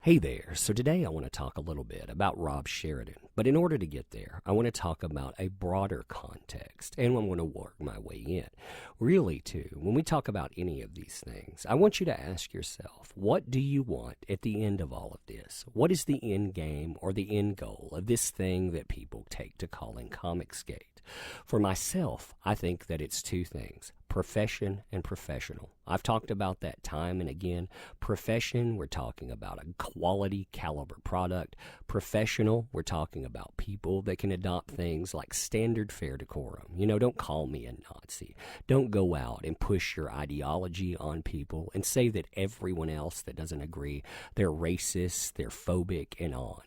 Hey there. So today I want to talk a little bit about Rob Sheridan. But in order to get there, I want to talk about a broader context, and I'm going to work my way in. Really, too, when we talk about any of these things, I want you to ask yourself, what do you want at the end of all of this? What is the end game or the end goal of this thing that people take to calling Comicsgate? For myself, I think that it's two things: profession and professional. I've talked about that time and again. Profession, we're talking about a quality caliber product. Professional, we're talking about people that can adopt things like standard fair decorum. Don't call me a Nazi. Don't go out and push your ideology on people and say that everyone else that doesn't agree, they're racist, they're phobic, and on.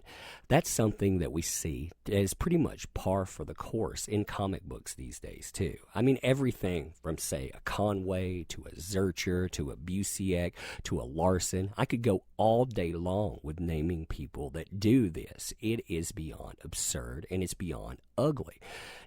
That's something that we see as pretty much par for the course in comic books these days, too. I mean, everything from, say, a Conway to a Zurcher to a Busiek to a Larson. I could go all day long with naming people that do this. It is beyond absurd and it's beyond ugly.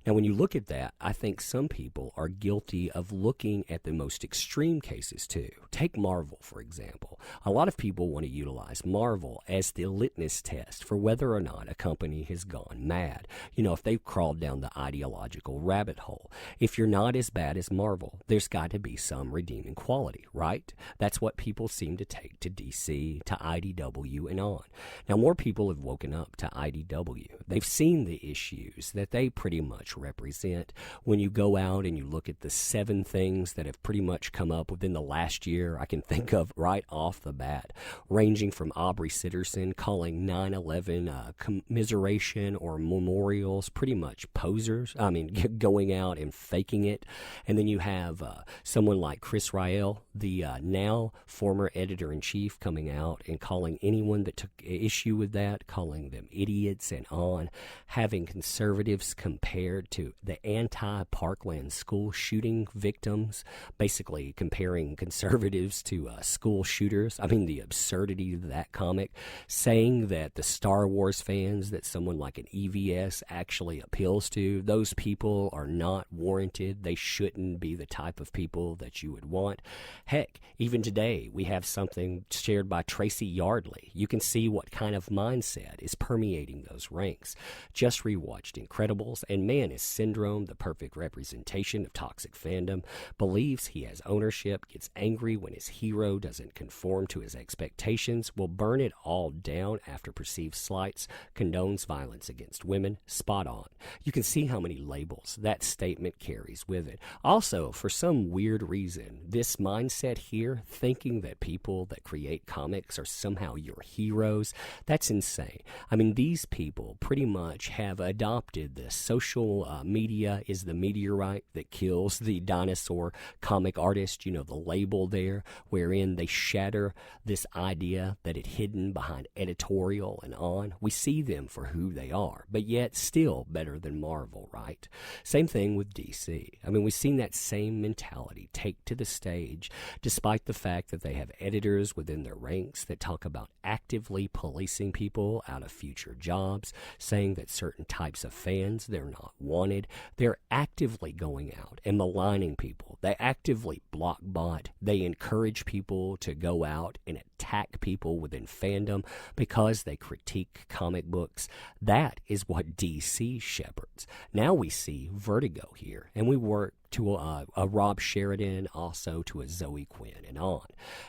Now, when you look at that, I think some people are guilty of looking at the most extreme cases too. Take Marvel, for example. A lot of people want to utilize Marvel as the litmus test for whether or not a company has gone mad. If they've crawled down the ideological rabbit hole. If you're not as bad as Marvel, there's got to be some redeeming quality, right? That's what people seem to take to DC, to IDW, and on. Now, more people have woken up to IDW. They've seen the issues that they pretty much represent. When you go out and you look at the 7 things that have pretty much come up within the last year, I can think of right off the bat, ranging from Aubrey Sitterson calling 9/11 commiseration or memorials pretty much posers. I mean, going out and faking it. And then you have someone like Chris Rael, the now former editor-in-chief, coming out and calling anyone that took issue with that, calling them idiots and on, having conservatives compared to the anti-Parkland school shooting victims, basically comparing conservatives to school shooters. I mean, the absurdity of that comic, saying that the Star Wars fans that someone like an EVS actually appeals to, those people are not warranted. They shouldn't be the type of people that you would want. Heck, even today, we have something shared by Tracy Yardley. You can see what kind of mindset is permeating those ranks. Just rewatched Incredibles, and man, is Syndrome the perfect representation of toxic fandom. Believes he has ownership, gets angry when his hero doesn't conform to his expectations, will burn it all down after perceived slights, condones violence against women. Spot on. You can see how many labels that statement carries with it. Also, for some weird reason, this mindset here, thinking that people that create comics are somehow your heroes, that's insane. I mean, these people pretty much have adopted the social media is the meteorite that kills the dinosaur comic artist, the label there, wherein they shatter this idea that it hidden behind editorial and on. We see them for who they are, but yet still better than Marvel, right? Same thing with DC. I mean, we've seen that same mentality take to the stage, despite the fact that they have editors within their ranks that talk about actively policing people out of future jobs, saying that certain types of fans, they're not wanted. They're actively going out and maligning people. They actively block bot. They encourage people to go out and attack people within fandom because they critique comic books. That is what DC shepherds. Now we see Vertigo here, and we work to a Rob Sheridan, also to a Zoe Quinn, and on.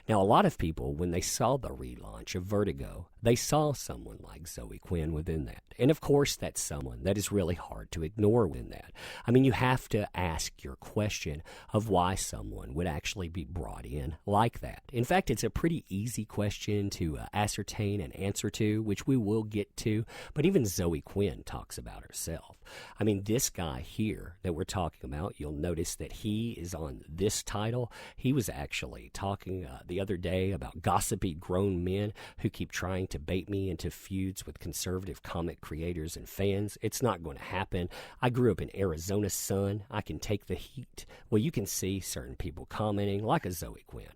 Now, a lot of people, when they saw the relaunch of Vertigo, they saw someone like Zoe Quinn within that. And of course, that's someone that is really hard to ignore within that. I mean, you have to ask your question of why someone would actually be brought in like that. In fact, it's a pretty easy question to ascertain and answer to, which we will get to, but even Zoe Quinn talks about herself. I mean, this guy here that we're talking about, you'll notice that he is on this title. He was actually talking the other day about gossipy grown men who keep trying to bait me into feuds with conservative comic creators and fans. It's not going to happen. I grew up in Arizona, son. I can take the heat. Well, you can see certain people commenting like a Zoe Quinn.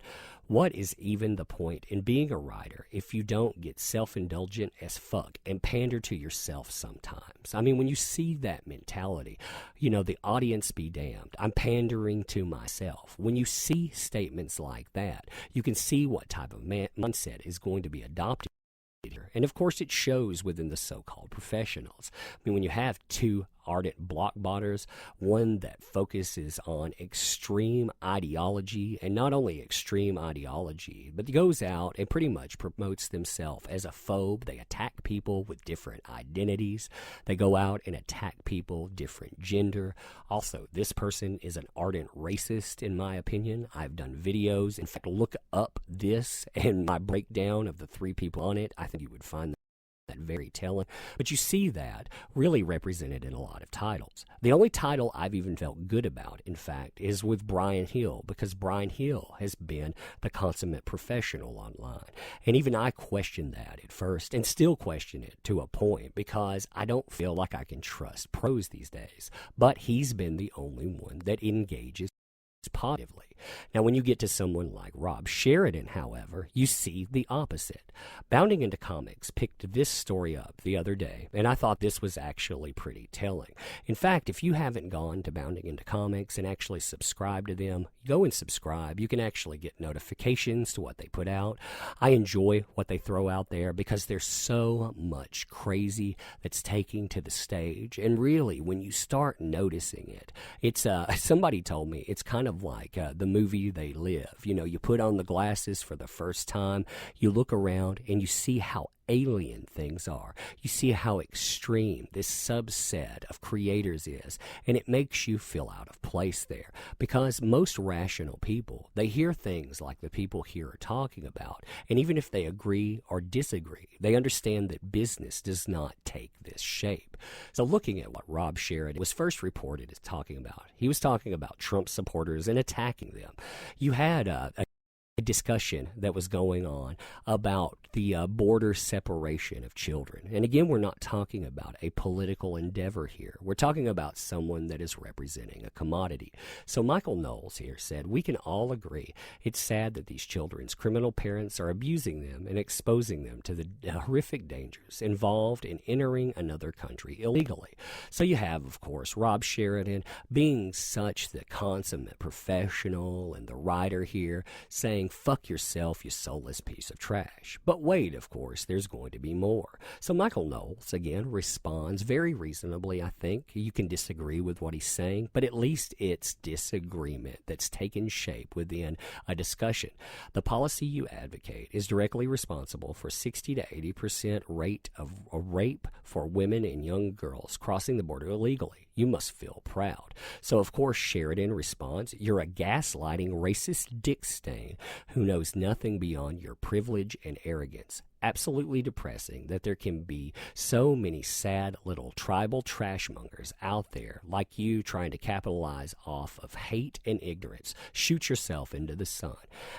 What is even the point in being a writer if you don't get self-indulgent as fuck and pander to yourself sometimes? I mean, when you see that mentality, the audience be damned. I'm pandering to myself. When you see statements like that, you can see what type of mindset is going to be adopted. there. And of course, it shows within the so-called professionals. I mean, when you have two ardent blockbotters, one that focuses on extreme ideology, and not only extreme ideology, but goes out and pretty much promotes themselves as a phobe. They attack people with different identities. They go out and attack people different gender. Also, this person is an ardent racist, in my opinion. I've done videos. In fact, look up this and my breakdown of the three people on it. I think you would find that very telling. But you see that really represented in a lot of titles. The only title I've even felt good about, in fact, is with Brian Hill, because Brian Hill has been the consummate professional online. And even I questioned that at first and still question it to a point, because I don't feel like I can trust pros these days. But he's been the only one that engages positively. Now, when you get to someone like Rob Sheridan, however, you see the opposite. Bounding Into Comics picked this story up the other day, and I thought this was actually pretty telling. In fact, if you haven't gone to Bounding Into Comics and actually subscribe to them, go and subscribe. You can actually get notifications to what they put out. I enjoy what they throw out there because there's so much crazy that's taking to the stage. And really, when you start noticing it, it's somebody told me it's kind of like the movie They Live. You know, you put on the glasses for the first time, you look around and you see how alien things are. You see how extreme this subset of creators is, and it makes you feel out of place there, because most rational people, they hear things like the people here are talking about, and even if they agree or disagree, they understand that business does not take this shape. So looking at what Rob Sheridan was first reported as talking about, he was talking about Trump supporters and attacking them. You had a discussion that was going on about the border separation of children. And again, we're not talking about a political endeavor here. We're talking about someone that is representing a commodity. So Michael Knowles here said, we can all agree it's sad that these children's criminal parents are abusing them and exposing them to the horrific dangers involved in entering another country illegally. So you have, of course, Rob Sheridan being such the consummate professional and the writer here saying, fuck yourself, you soulless piece of trash. But wait, of course, there's going to be more. So Michael Knowles, again, responds very reasonably, I think. You can disagree with what he's saying, but at least it's disagreement that's taken shape within a discussion. The policy you advocate is directly responsible for 60 to 80% rate of rape for women and young girls crossing the border illegally. You must feel proud. So, of course, Sheridan responds, you're a gaslighting racist dick stain who knows nothing beyond your privilege and arrogance. Absolutely depressing that there can be so many sad little tribal trashmongers out there like you trying to capitalize off of hate and ignorance. Shoot yourself into the sun.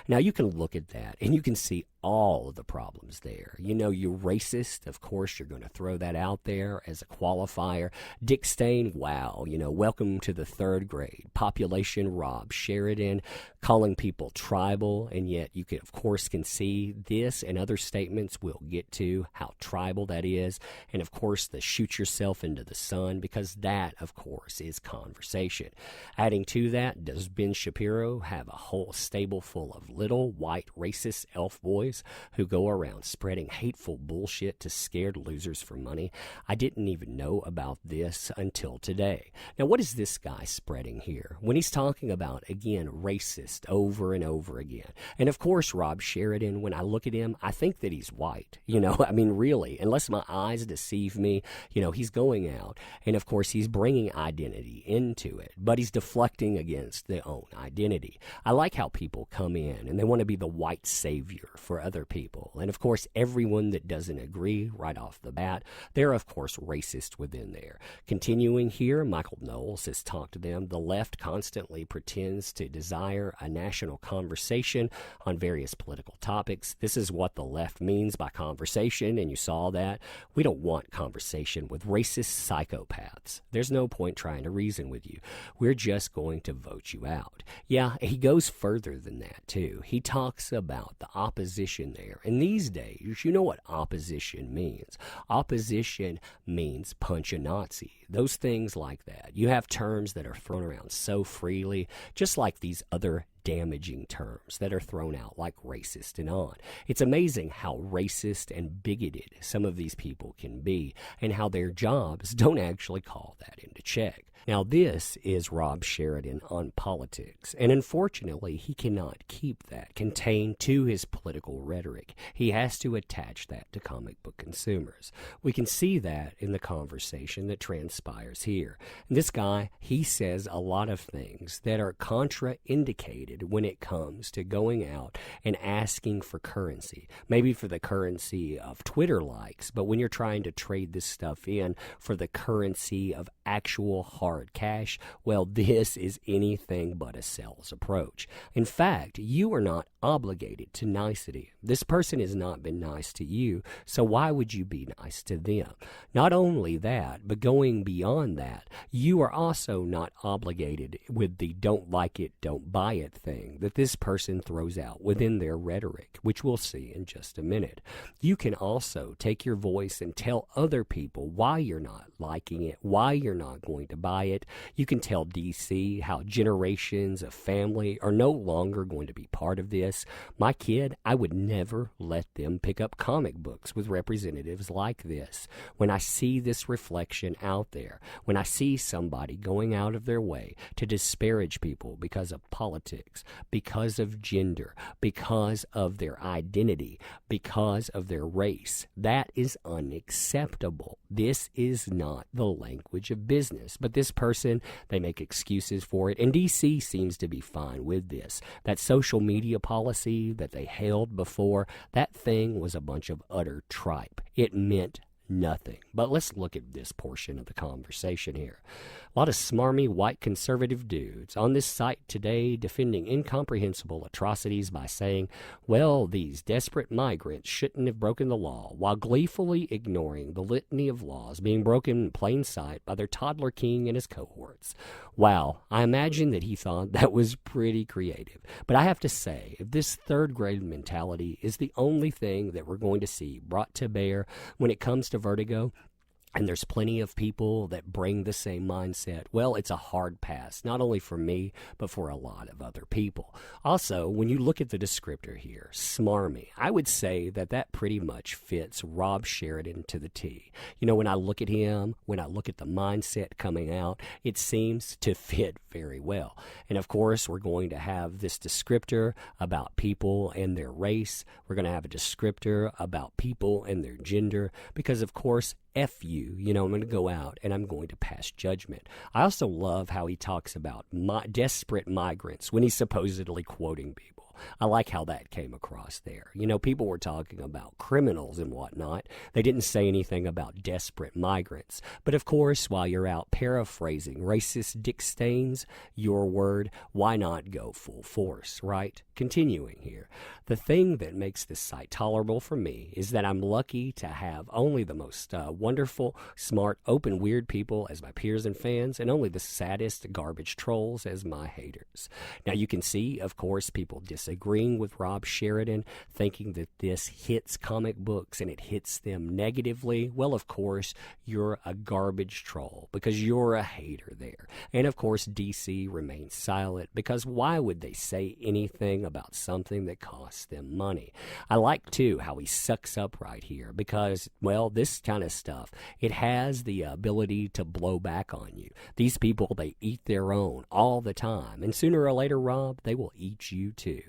Now, you can look at that and you can see all of the problems there. You know, you're racist. Of course, you're going to throw that out there as a qualifier. Dick stain, wow. You know, welcome to the third grade. Population Rob Sheridan, calling people tribal, and yet you can, of course, can see this and other statements we'll get to, how tribal that is, and of course the shoot yourself into the sun, because that, of course, is conversation. Adding to that, does Ben Shapiro have a whole stable full of little white racist elf boys who go around spreading hateful bullshit to scared losers for money? I didn't even know about this until today. Now, what is this guy spreading here when he's talking about, again, racist over and over again? And of course, Rob Sheridan, when I look at him, I think that he's white. You know, I mean, really, unless my eyes deceive me, you know, he's going out, and of course, he's bringing identity into it, but he's deflecting against their own identity. I like how people come in and they want to be the white savior for other people. And of course, everyone that doesn't agree right off the bat, they're, of course, racist within there. Continuing here, Michael Knowles has talked to them. The left constantly pretends to desire a national conversation on various political topics. This is what the left means by conversation, and you saw that. We don't want conversation with racist psychopaths. There's no point trying to reason with you. We're just going to vote you out. Yeah, he goes further than that, too. He talks about the opposition there. And these days, you know what opposition means. Opposition means punch a Nazi. Those things like that. You have terms that are thrown around so freely, just like these other damaging terms that are thrown out like racist and on. It's amazing how racist and bigoted some of these people can be and how their jobs don't actually call that into check. Now, this is Rob Sheridan on politics, and unfortunately, he cannot keep that contained to his political rhetoric. He has to attach that to comic book consumers. We can see that in the conversation that transpires here. And this guy, he says a lot of things that are contraindicated when it comes to going out and asking for currency, maybe for the currency of Twitter likes, but when you're trying to trade this stuff in for the currency of actual hard cash, well, this is anything but a sales approach. In fact, you are not obligated to nicety. This person has not been nice to you, so why would you be nice to them? Not only that, but going beyond that, you are also not obligated with the don't like it, don't buy it thing that this person throws out within their rhetoric, which we'll see in just a minute. You can also take your voice and tell other people why you're not liking it, why you're not going to buy it. You can tell DC how generations of family are no longer going to be part of this. My kid, I would never let them pick up comic books with representatives like this. When I see this reflection out there, when I see somebody going out of their way to disparage people because of politics, because of gender, because of their identity, because of their race, that is unacceptable. This is not the language of business. But this person, they make excuses for it, and DC seems to be fine with this. That social media policy that they held before, that thing was a bunch of utter tripe. It meant nothing. But let's look at this portion of the conversation here. A lot of smarmy white conservative dudes on this site today defending incomprehensible atrocities by saying, well, these desperate migrants shouldn't have broken the law, while gleefully ignoring the litany of laws being broken in plain sight by their toddler king and his cohorts. Wow, I imagine that he thought that was pretty creative. But I have to say, if this third grade mentality is the only thing that we're going to see brought to bear when it comes to Vertigo, and there's plenty of people that bring the same mindset, well, it's a hard pass, not only for me, but for a lot of other people. Also, when you look at the descriptor here, smarmy, I would say that that pretty much fits Rob Sheridan to the T. You know, when I look at him, when I look at the mindset coming out, it seems to fit very well. And of course, we're going to have this descriptor about people and their race. We're going to have a descriptor about people and their gender, because of course, F you, I'm going to go out and I'm going to pass judgment. I also love how he talks about desperate migrants when he's supposedly quoting people. I like how that came across there. People were talking about criminals and whatnot. They didn't say anything about desperate migrants. But of course, while you're out paraphrasing racist Dick Staines, your word, why not go full force, right? Continuing here. The thing that makes this site tolerable for me is that I'm lucky to have only the most wonderful, smart, open, weird people as my peers and fans, and only the saddest garbage trolls as my haters. Now you can see, of course, people disagreeing with Rob Sheridan, thinking that this hits comic books and it hits them negatively. Well, of course, you're a garbage troll because you're a hater there. And of course, DC remains silent because why would they say anything about something that costs them money? I like, too, how he sucks up right here because, well, this kind of stuff, it has the ability to blow back on you. These people, they eat their own all the time. And sooner or later, Rob, they will eat you, too.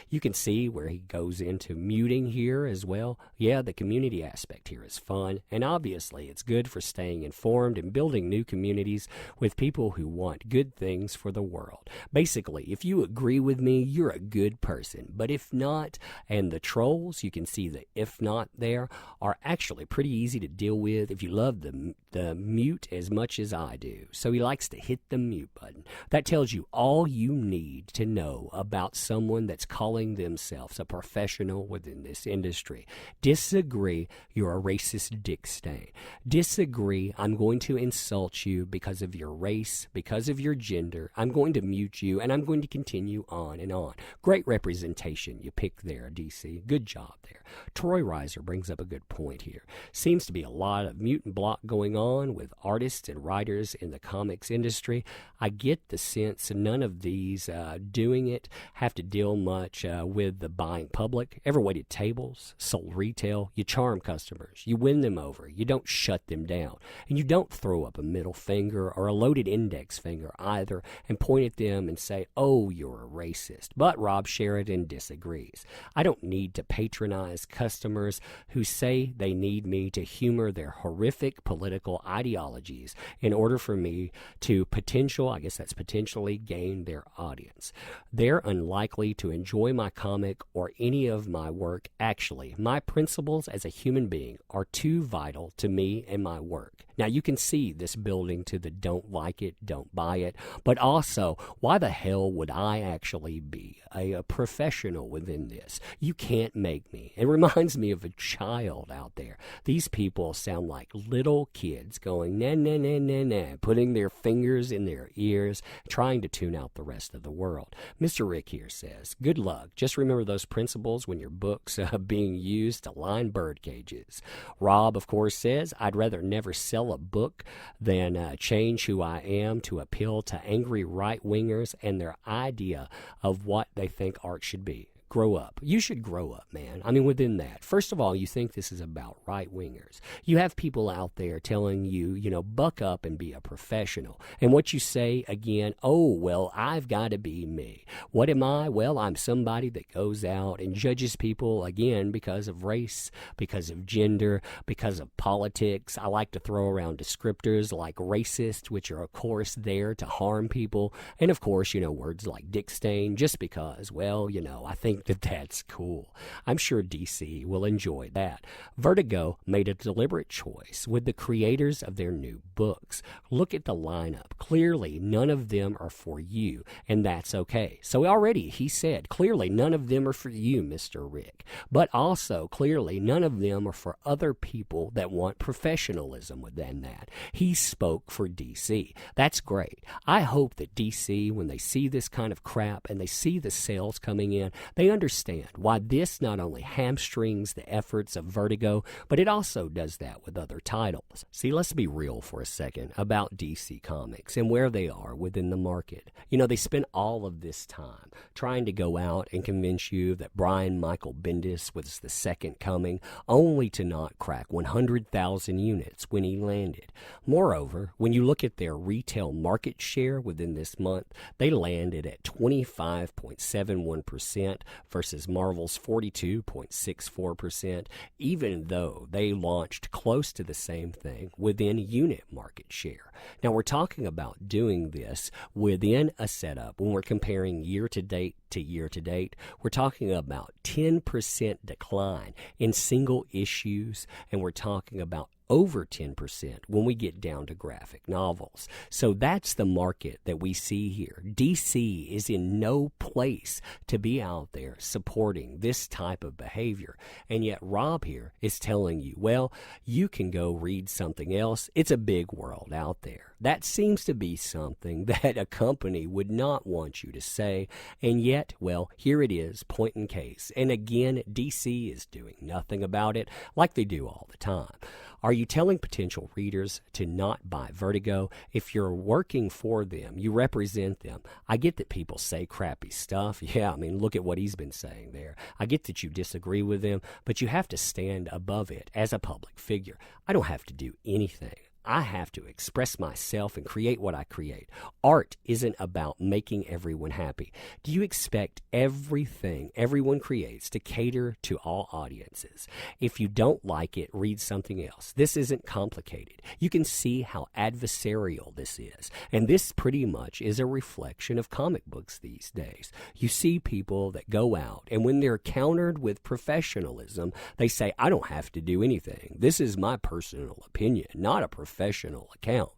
You can see where he goes into muting here as well. Yeah, the community aspect here is fun. And obviously, it's good for staying informed and building new communities with people who want good things for the world. Basically, if you agree with me, you're a good person. But if not, and the trolls, you can see the if not there, are actually pretty easy to deal with if you love the mute as much as I do. So he likes to hit the mute button. That tells you all you need to know about someone that that's calling themselves a professional within this industry. Disagree, you're a racist Dick Stain. Disagree, I'm going to insult you because of your race, because of your gender. I'm going to mute you, and I'm going to continue on and on. Great representation you picked there, DC. Good job there. Troy Reiser brings up a good point here. Seems to be a lot of mute and block going on with artists and writers in the comics industry. I get the sense none of these doing it have to deal much with the buying public. Ever waited tables, sold retail? You charm customers. You win them over. You don't shut them down. And you don't throw up a middle finger or a loaded index finger either and point at them and say, oh, you're a racist. But Rob Sheridan disagrees. I don't need to patronize customers who say they need me to humor their horrific political ideologies in order for me to potentially gain their audience. They're unlikely to enjoy my comic or any of my work. Actually, my principles as a human being are too vital to me and my work. Now, you can see this building to the don't like it, don't buy it, but also, why the hell would I actually be a professional within this? You can't make me. It reminds me of a child out there. These people sound like little kids going, na, na, na, na, na, putting their fingers in their ears, trying to tune out the rest of the world. Mr. Rick here says, good luck. Just remember those principles when your book's being used to line bird cages. Rob, of course, says, I'd rather never sell a book than change who I am to appeal to angry right-wingers and their idea of what they think art should be. Grow up. You should grow up, man. I mean, within that. First of all, you think this is about right-wingers. You have people out there telling you, buck up and be a professional. And what you say, again, oh, well, I've got to be me. What am I? Well, I'm somebody that goes out and judges people, again, because of race, because of gender, because of politics. I like to throw around descriptors like racist, which are, of course, there to harm people. And, of course, words like Dick Stain, just because, well, I think that's cool. I'm sure DC will enjoy that. Vertigo made a deliberate choice with the creators of their new books. Look at the lineup. Clearly, none of them are for you, and that's okay. So already, he said, clearly, none of them are for you, Mr. Rick. But also, clearly, none of them are for other people that want professionalism within that. He spoke for DC. That's great. I hope that DC, when they see this kind of crap and they see the sales coming in, they understand why this not only hamstrings the efforts of Vertigo, but it also does that with other titles. See, let's be real for a second about DC Comics and where they are within the market. They spent all of this time trying to go out and convince you that Brian Michael Bendis was the second coming, only to not crack 100,000 units when he landed. Moreover, when you look at their retail market share within this month, they landed at 25.71%, versus Marvel's 42.64%, even though they launched close to the same thing within unit market share. Now, we're talking about doing this within a setup. When we're comparing year-to-date to year-to-date, we're talking about 10% decline in single issues, and we're talking about over 10% when we get down to graphic novels. So that's the market that we see here. DC is in no place to be out there supporting this type of behavior. And yet Rob here is telling you, well, you can go read something else. It's a big world out there. That seems to be something that a company would not want you to say. And yet, well, here it is, point in case. And again, DC is doing nothing about it like they do all the time. Are you telling potential readers to not buy Vertigo? If you're working for them, you represent them. I get that people say crappy stuff. Yeah, I mean, look at what he's been saying there. I get that you disagree with them, but you have to stand above it as a public figure. I don't have to do anything. I have to express myself and create what I create. Art isn't about making everyone happy. Do you expect everything everyone creates to cater to all audiences? If you don't like it, read something else. This isn't complicated. You can see how adversarial this is. And this pretty much is a reflection of comic books these days. You see people that go out, and when they're countered with professionalism, they say, I don't have to do anything. This is my personal opinion, not a professional professional account,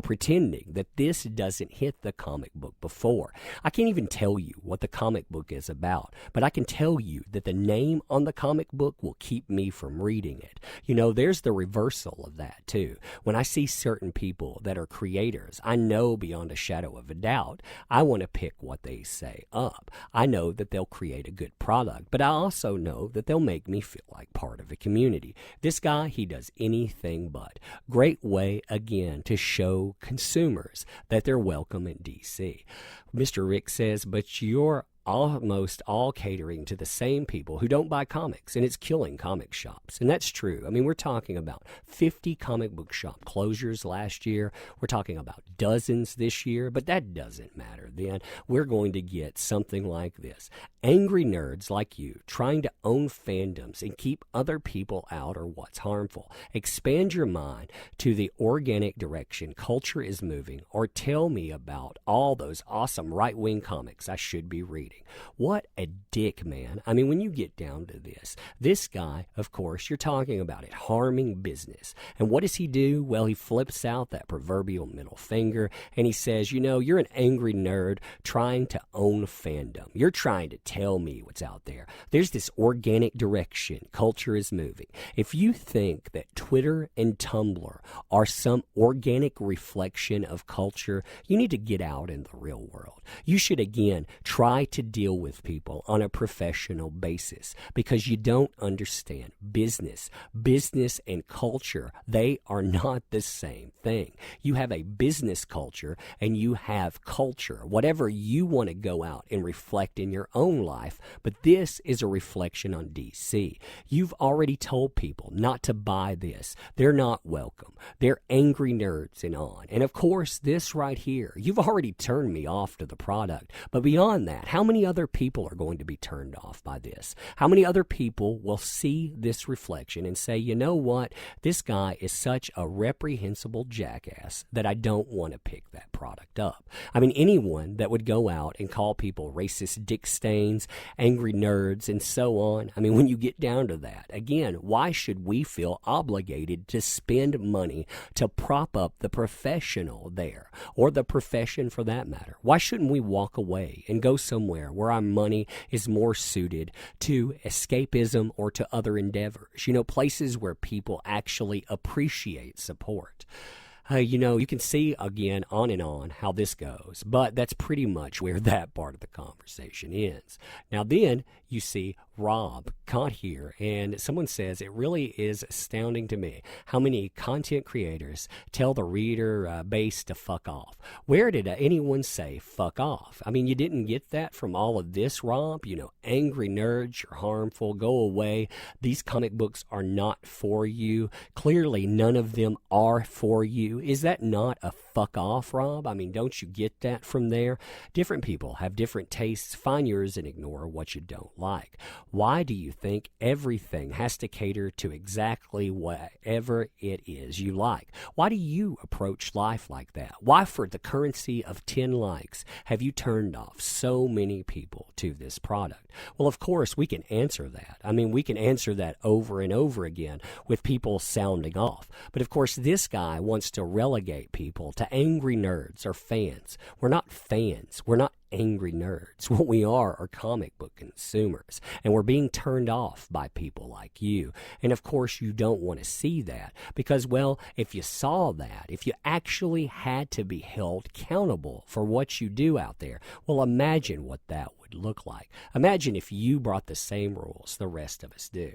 pretending that this doesn't hit the comic book before. I can't even tell you what the comic book is about, but I can tell you that the name on the comic book will keep me from reading it. There's the reversal of that too. When I see certain people that are creators, I know beyond a shadow of a doubt, I want to pick what they say up. I know that they'll create a good product, but I also know that they'll make me feel like part of a community. This guy, he does anything but. Great way, again, to show consumers that they're welcome in DC. Mr. Rick says, but you're almost all catering to the same people who don't buy comics, and it's killing comic shops. And that's true. We're talking about 50 comic book shop closures last year. We're talking about dozens this year, but that doesn't matter then. We're going to get something like this. Angry nerds like you trying to own fandoms and keep other people out are what's harmful. Expand your mind to the organic direction culture is moving, or tell me about all those awesome right-wing comics I should be reading. What a dick, man. When you get down to this guy, of course, you're talking about it harming business. And what does he do? Well, he flips out that proverbial middle finger and he says, you're an angry nerd trying to own fandom. You're trying to tell me what's out there. There's this organic direction culture is moving. If you think that Twitter and Tumblr are some organic reflection of culture, you need to get out in the real world. You should, again, try to deal with people on a professional basis because you don't understand business. Business and culture, they are not the same thing. You have a business culture and you have culture, whatever you want to go out and reflect in your own life, but this is a reflection on DC. You've already told people not to buy this. They're not welcome. They're angry nerds and on. And of course, this right here, you've already turned me off to the product. But beyond that, how many other people are going to be turned off by this? How many other people will see this reflection and say, you know what, this guy is such a reprehensible jackass that I don't want to pick that product up? Anyone that would go out and call people racist dick stains, angry nerds, and so on, when you get down to that, again, why should we feel obligated to spend money to prop up the professional there, or the profession for that matter? Why shouldn't we walk away and go somewhere where our money is more suited to escapism or to other endeavors? Places where people actually appreciate support. You can see, again, on and on how this goes, but that's pretty much where that part of the conversation ends. Now then, you see Rob caught here, and someone says, it really is astounding to me how many content creators tell the reader base to fuck off. Where did anyone say fuck off? You didn't get that from all of this, Rob? Angry nerds, you're harmful, go away. These comic books are not for you. Clearly, none of them are for you. Is that not a fuck off, Rob? Don't you get that from there? Different people have different tastes. Find yours and ignore what you don't like. Why do you think everything has to cater to exactly whatever it is you like? Why do you approach life like that? Why, for the currency of 10 likes, have you turned off so many people to this product? Well, of course, we can answer that. We can answer that over and over again with people sounding off. But of course, this guy wants to relegate people to angry nerds or fans. We're not fans. We're not angry nerds. What we are comic book consumers, and we're being turned off by people like you. And of course, you don't want to see that because, well, if you saw that, if you actually had to be held accountable for what you do out there, well, imagine what that would look like. Imagine if you brought the same rules the rest of us do.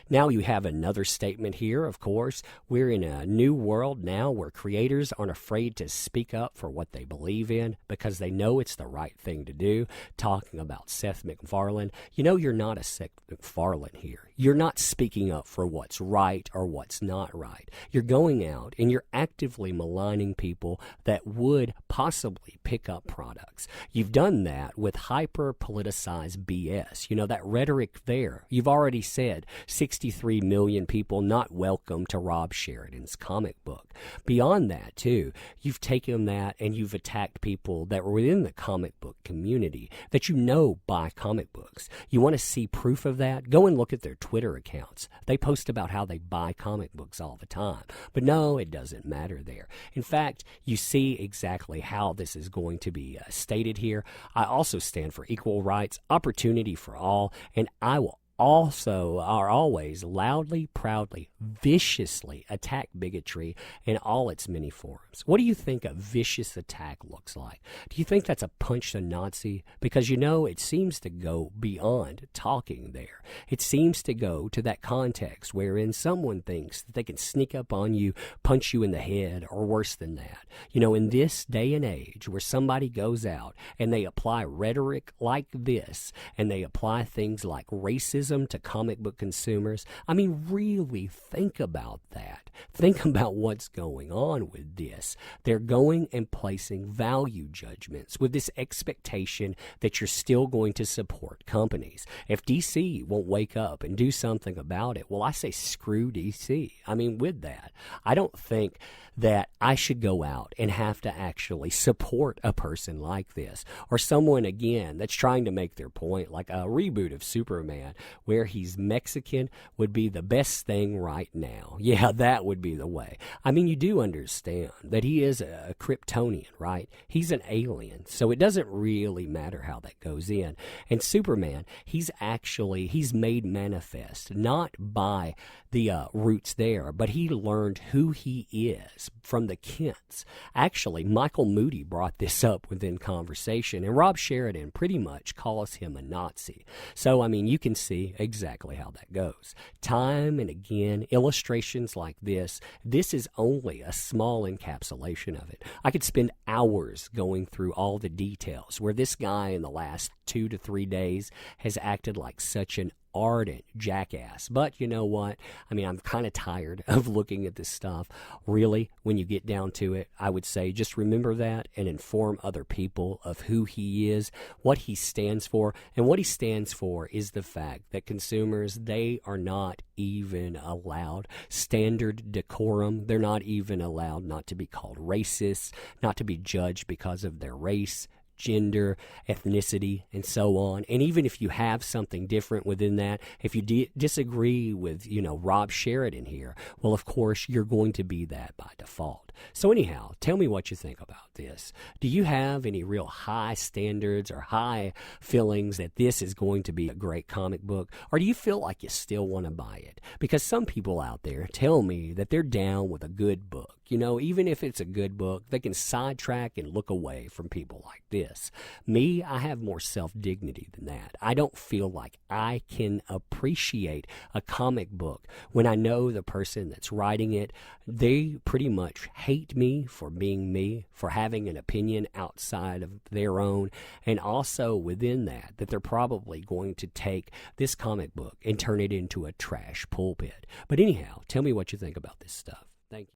Now you have another statement here, of course. We're in a new world now where creators aren't afraid to speak up for what they believe in because they know it's the right thing to do. Talking about Seth MacFarlane, you're not a Seth MacFarlane here. You're not speaking up for what's right or what's not right. You're going out and you're actively maligning people that would possibly pick up products. You've done that with hyper politicized BS. You know, that rhetoric there. You've already said 63 million people not welcome to Rob Sheridan's comic book. Beyond that, too, you've taken that and you've attacked people that were within the comic book community that you know buy comic books. You want to see proof of that? Go and look at their Twitter accounts. They post about how they buy comic books all the time. But no, it doesn't matter there. In fact, you see exactly how this is going to be stated here. I also stand for equal rights, opportunity for all, and I will also are always loudly, proudly, viciously attack bigotry in all its many forms. What do you think a vicious attack looks like? Do you think that's a punch the Nazi? Because, you know, it seems to go beyond talking there. It seems to go to that context wherein someone thinks that they can sneak up on you, punch you in the head, or worse than that. You know, in this day and age where somebody goes out and they apply rhetoric like this, and they apply things like racism to comic book consumers. I mean, really think about that. Think about what's going on with this. They're going and placing value judgments with this expectation that you're still going to support companies. If DC won't wake up and do something about it, well, I say screw DC. I mean, with that, I don't think that I should go out and have to actually support a person like this, or someone, again, that's trying to make their point, like a reboot of Superman where he's Mexican would be the best thing right now. Yeah, that would be the way. I mean, you do understand that he is a Kryptonian, right? He's an alien, so it doesn't really matter how that goes in. And Superman, he's made manifest, not by the roots there, but he learned who he is from the Kents. Actually, Michael Moody brought this up within conversation, and Rob Sheridan pretty much calls him a Nazi. So, I mean, you can see exactly how that goes. Time and again, illustrations like this is only a small encapsulation of it. I could spend hours going through all the details where this guy in the last 2 to 3 days has acted like such an ardent jackass. But you know what? I mean, I'm kind of tired of looking at this stuff. Really, when you get down to it, I would say just remember that and inform other people of who he is, what he stands for. And what he stands for is the fact that consumers, they are not even allowed standard decorum. They're not even allowed not to be called racist, not to be judged because of their race, gender, ethnicity, and so on. And even if you have something different within that, if you disagree with, Rob Sheridan here, well, of course, you're going to be that by default. So anyhow, tell me what you think about this. Do you have any real high standards or high feelings that this is going to be a great comic book? Or do you feel like you still want to buy it? Because some people out there tell me that they're down with a good book. Even if it's a good book, they can sidetrack and look away from people like this. Me, I have more self-dignity than that. I don't feel like I can appreciate a comic book when I know the person that's writing it, they pretty much hate me for being me, for having an opinion outside of their own, and also within that they're probably going to take this comic book and turn it into a trash pulpit. But anyhow, tell me what you think about this stuff.